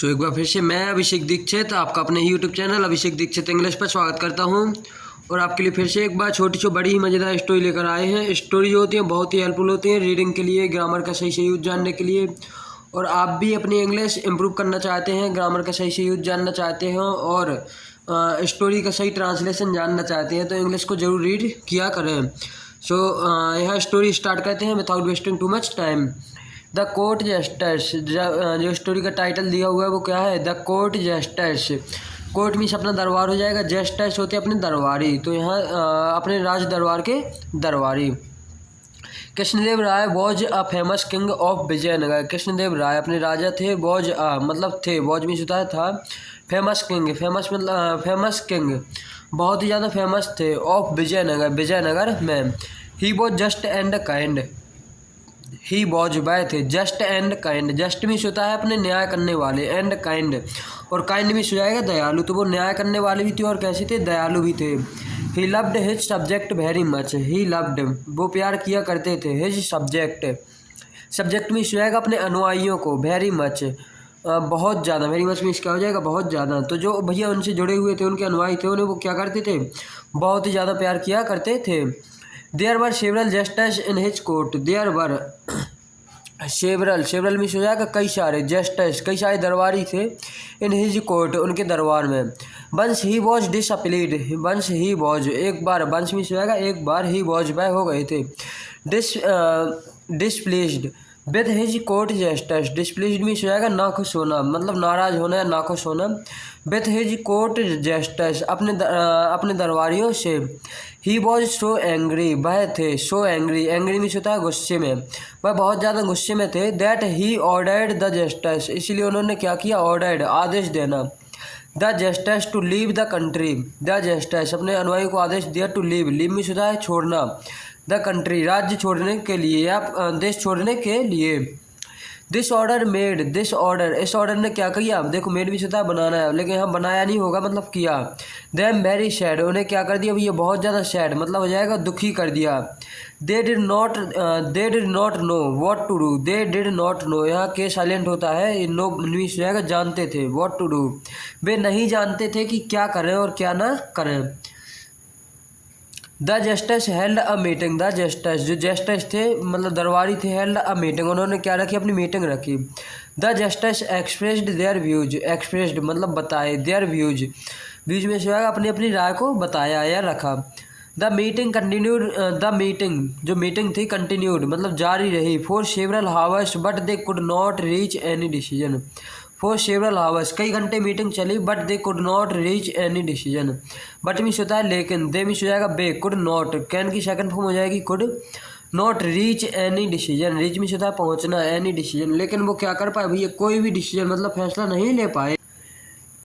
एक बार फिर से मैं अभिषेक दीक्षित आपका अपने यूट्यूब चैनल अभिषेक दीक्षित इंग्लिश पर स्वागत करता हूं और आपके लिए फिर से एक बार छोटी सी बड़ी ही मज़ेदार स्टोरी लेकर आए हैं। स्टोरी जो होती है बहुत ही हेल्पफुल होती है रीडिंग के लिए, ग्रामर का सही से यूज जानने के लिए। और आप भी अपनी इंग्लिश इम्प्रूव करना चाहते हैं, ग्रामर का सही से यूज जानना चाहते हैं और स्टोरी का सही ट्रांसलेशन जानना चाहते हैं तो इंग्लिश को ज़रूर रीड किया करें। सो यहाँ स्टोरी स्टार्ट करते हैं without wasting too much time. The court gestures, जो स्टोरी का टाइटल दिया हुआ है वो क्या है? The court gestures. Court means अपना दरबार हो जाएगा, जेस्टर्स होते हैं अपने दरबारी, तो यहाँ अपने राज दरबार के दरबारी। Krishnadeva Raya was a famous king of Vijayanagara. Krishnadeva Raya अपने राजा थे, वॉज मतलब थे, वॉज मीन्स होता था फेमस किंग, फेमस मतलब फेमस किंग बहुत ही ज़्यादा फेमस थे, ऑफ विजयनगर, विजयनगर में। He was just and kind, he was वह थे, just and kind, just means होता है अपने न्याय करने वाले, एंड काइंड और काइंड मीन्स हो जाएगा दयालु, तो वो न्याय करने वाले भी थे और कैसे थे? दयालु भी थे। He loved his subject very much, he loved वो प्यार किया करते थे, हिज सब्जेक्ट, सब्जेक्ट मीन्स हो जाएगा अपने अनुयायियों को, वेरी मच बहुत ज़्यादा, वेरी मच मीन्स क्या हो जाएगा? बहुत ज़्यादा। तो जो भैया उनसे जुड़े हुए थे, उनके अनुयायी थे, उन्हें वो क्या करते थे? बहुत ही ज़्यादा प्यार किया करते थे। There were several justice in his court, there were several, several means हो जाएगा कई सारे, जस्टिस कई सारे दरबारी थे, इन हिज कोर्ट उनके दरबार में। Once he was displeased, once he was एक बार, वंस मीन्स हो जाएगा एक बार, ही वॉज वह हो गए थे, displeased with his court justice, displeased means हो जाएगा नाखुश होना, मतलब नाराज होना या नाखुश होना। विथ हिज कोर्ट जस्टिस अपने दरबारियों से। ही वॉज सो एंग्री, वह थे, सो एंग्री, एंग्री मीन्स होता है गुस्से में, वह बहुत ज़्यादा गुस्से में थे। That he ordered the justice, इसलिए उन्होंने क्या किया? ऑर्डर्ड आदेश देना, the justice to leave the country, the justice अपने अनुयायी को आदेश दिया, टू लीव, लीव मीन्स होता है छोड़ना, द कंट्री राज्य छोड़ने के लिए या देश छोड़ने के लिए। This order made, this order इस ऑर्डर ने क्या किया? देखो मेड भी होता है बनाना है, लेकिन यहाँ बनाया नहीं होगा मतलब किया। देम वेरी सैड, उन्हें क्या कर दिया? ये बहुत ज़्यादा सैड मतलब हो जाएगा दुखी कर दिया। They did not know what to do, they did not know यहाँ के साइलेंट होता है, नो मीन्स हो जाएगा जानते थे, व्हाट टू डू वे नहीं जानते थे कि क्या करें और क्या ना करें। The justice held a meeting, the justice जो जस्टिस थे मतलब दरबारी थे, हेल्ड अ मीटिंग उन्होंने क्या रखी? अपनी मीटिंग रखी। The justice expressed their views, expressed मतलब बताए, देयर व्यूज, व्यूज में से अपनी अपनी राय को बताया या रखा। The meeting continued, the meeting जो मीटिंग थी कंटिन्यूड मतलब जारी रही, for several hours but they could not reach any decision, for several hours कई घंटे मीटिंग चली, but they could not reach any decision, but means होता है लेकिन, दे मीन्स हो जाएगा बे, कुड नॉट कैन की सेकंड फॉर्म हो जाएगी could not reach any decision, reach means होता है पहुंचना, एनी डिसीजन लेकिन वो क्या कर पाए भैया? कोई भी डिसीजन मतलब फैसला नहीं ले पाए।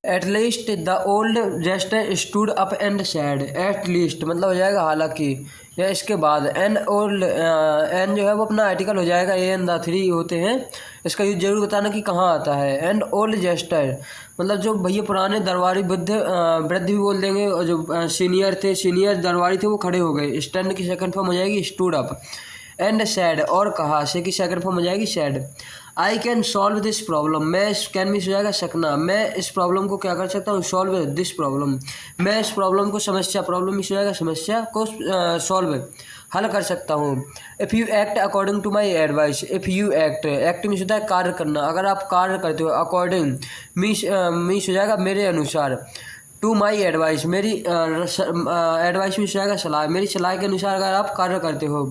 At least the old justice stood up and sad, at least मतलब हो जाएगा हालांकि या इसके बाद। एन ओल्ड, एन जो है वो अपना आर्टिकल हो जाएगा, ए एन द थ्री होते हैं, इसका यूज जरूर बताना कि कहाँ आता है। एंड ओल्ड जस्टिस मतलब जो भैया पुराने दरबारी वृद्ध भी बोल देंगे, और जो सीनियर थे, सीनियर दरबारी थे वो खड़े हो गए, स्टैंड की सेकंड फॉर्म हो जाएगी स्टूड अप। एंड सैड और कहा, से की सेकंड फॉर्म हो जाएगी sad. I can solve this problem, मैं कैन मिस हो जाएगा सकना, मैं इस प्रॉब्लम को क्या कर सकता हूँ? सॉल्व दिस प्रॉब्लम, मैं इस प्रॉब्लम को समस्या, प्रॉब्लम मिस हो जाएगा समस्या को सॉल्व हल कर सकता हूँ। If you act according to my advice, if you act, act means होता है कार्य करना, अगर आप कार्य करते हो, अकॉर्डिंग मीन्स हो जाएगा मेरे अनुसार, टू माई एडवाइस मेरी एडवाइस मीन्स हो जाएगा सलाह, मेरी सलाह के अनुसार अगर आप कार्य करते हो।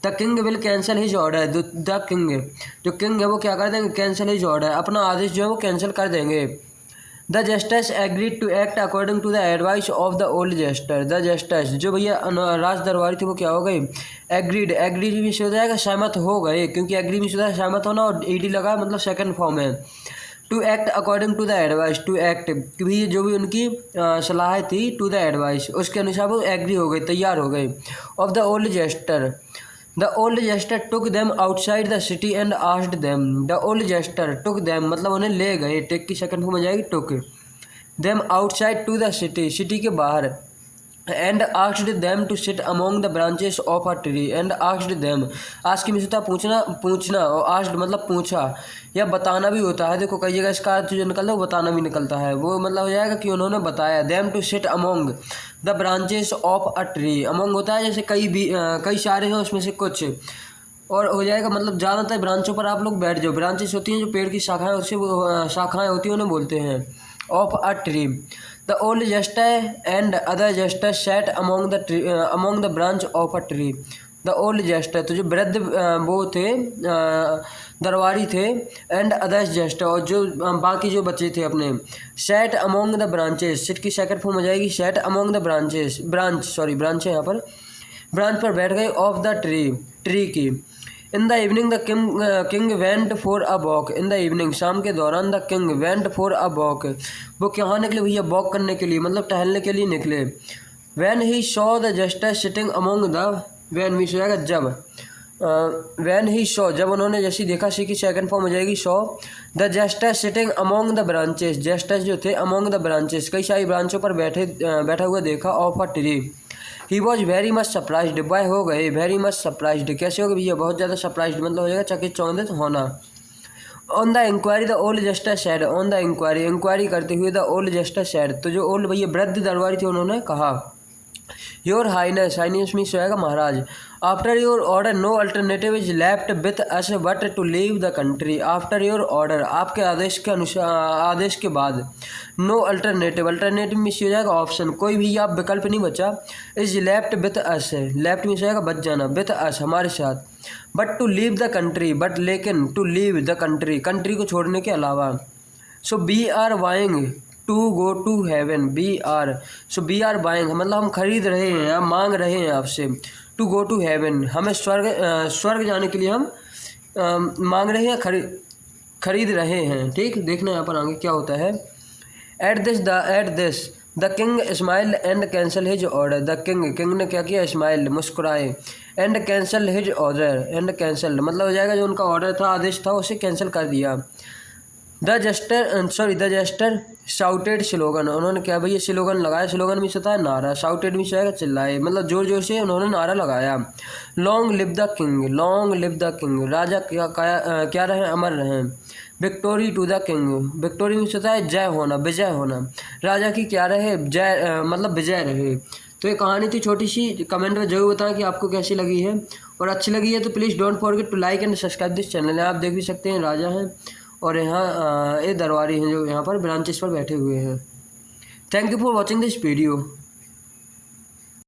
The king will cancel his order, the king जो किंग है वो क्या कर देंगे? कैंसिल हिज ऑर्डर, अपना आदेश जो है वो कैंसिल कर देंगे। The justice agreed to act according to the advice of the old justice, the justice जो भैया राज दरबारी थे वो क्या हो गए? एग्रीड, एग्रीड भी हो जाएगा सहमत हो गए, क्योंकि एग्री भी होता है सहमत होना और ईडी लगा मतलब सेकंड फॉर्म है। To act according to the advice, to act कि भी जो भी उनकी सलाह थी, टू द एडवाइस उसके अनुसार वो एग्री हो गए, तैयार हो गए। Of the old Juster, the old Juster took them outside the city and asked them, the old Juster took them मतलब उन्हें ले गए, टेक की सेकंड फॉर्म हो जाएगी took, them outside to the city, city के बाहर, and asked them to sit among the branches of a tree and asked them. Ask में होता है पूछना पूछना, और आस्क्ड मतलब पूछा या बताना भी होता है। देखो कई जगह इसका अर्थ जो निकलता है वो बताना भी निकलता है, वो मतलब हो जाएगा कि उन्होंने बताया। Them to sit among the branches of a tree, among होता है जैसे कई सारे हैं उसमें से कुछ, और हो जाएगा मतलब ज़्यादातर ब्रांचों पर आप लोग बैठ जाओ। ब्रांचेस होती हैं जो पेड़ की शाखाएं, उससे वो शाखाएं होती हैं उन्हें बोलते हैं of a tree. The old jester and other jester sat among the branch of a tree. The old jester तो जो वृद्ध वो थे दरबारी थे, एंड अदर्स जस्टर और जो बाकी जो बच्चे थे अपने, sat among the branches, sit की सेकंड फॉर्म हो जाएगी sat among the branches, branch है यहाँ पर, ब्रांच पर बैठ गए ऑफ द ट्री की। In the evening the king went for a walk. In the evening शाम के दौरान the king went for a walk, वो कहाँ निकले भैया, वॉक करने के लिए मतलब टहलने के लिए निकले। When he saw the justice sitting among the, when भी जाएगा जब, वैन ही शॉ जब उन्होंने जैसी देखा, सी की सेकंड फॉर्म हो जाएगी Shaw. The justice sitting among the branches, justice जो थे अमोंग द ब्रांचेस कई सारी ब्रांचों पर बैठा हुआ देखा of a tree. He was very much surprised, वह हो गए वेरी मच सरप्राइज्ड, कैसे हो गए भैया, बहुत ज़्यादा सरप्राइज्ड मतलब हो जाएगा चकित चौंधित होना। On the inquiry the old justice said, on the inquiry inquiry करते हुए द ओल्ड जस्टिस सैड, तो जो ओल्ड भैया वृद्ध दरबारी थे उन्होंने कहा। योर हाइनेस, हाइनेस मीन्स होएगा महाराज। After your order no alternative is left with us but to leave the country. After your order आपके आदेश के अनुसार, आदेश के बाद, नो अल्टरनेटिव, अल्टरनेटिव मीन्स हो जाएगा ऑप्शन, कोई भी आप विकल्प नहीं बचा। Is left with us, left means होएगा बच जाना, विथ अस हमारे साथ, but to leave the country, but लेकिन to leave the country, country को छोड़ने के अलावा। So we are buying to go to heaven, be are, so be are buying मतलब हम खरीद रहे हैं, हम मांग रहे हैं आपसे। टू गो टू हेवन हमें स्वर्ग जाने के लिए हम मांग रहे हैं, खरीद रहे हैं। ठीक, देखना यहाँ पर आगे क्या होता है। At this the king smile and cancel his order. The king ने क्या किया, स्माइल मुस्कुराए, and cancel his order, and cancel मतलब हो जाएगा जो उनका ऑर्डर था, आदेश था, उसे कैंसिल कर दिया। द जस्टर शाउटेड स्लोगन, उन्होंने क्या भैया स्लोगन लगाया, स्लोगन भी होता है नारा, शाउटेड भी होता है चिल्लाए, मतलब जोर जोर से उन्होंने नारा लगाया। Long live the king, long live the king, राजा क्या रहे, अमर रहें। Victory to the king, victory में होता है जय होना, विजय होना, राजा की क्या रहे, जय मतलब विजय रहे। तो ये कहानी थी छोटी सी, कमेंट में जरूर बताएं कि आपको कैसी लगी है, और अच्छी लगी है तो please don't forget to like and subscribe this channel. आप देख भी सकते हैं राजा हैं और यहाँ ये दरबारी हैं जो यहाँ पर ब्रांचेस पर बैठे हुए हैं। Thank you for watching this video.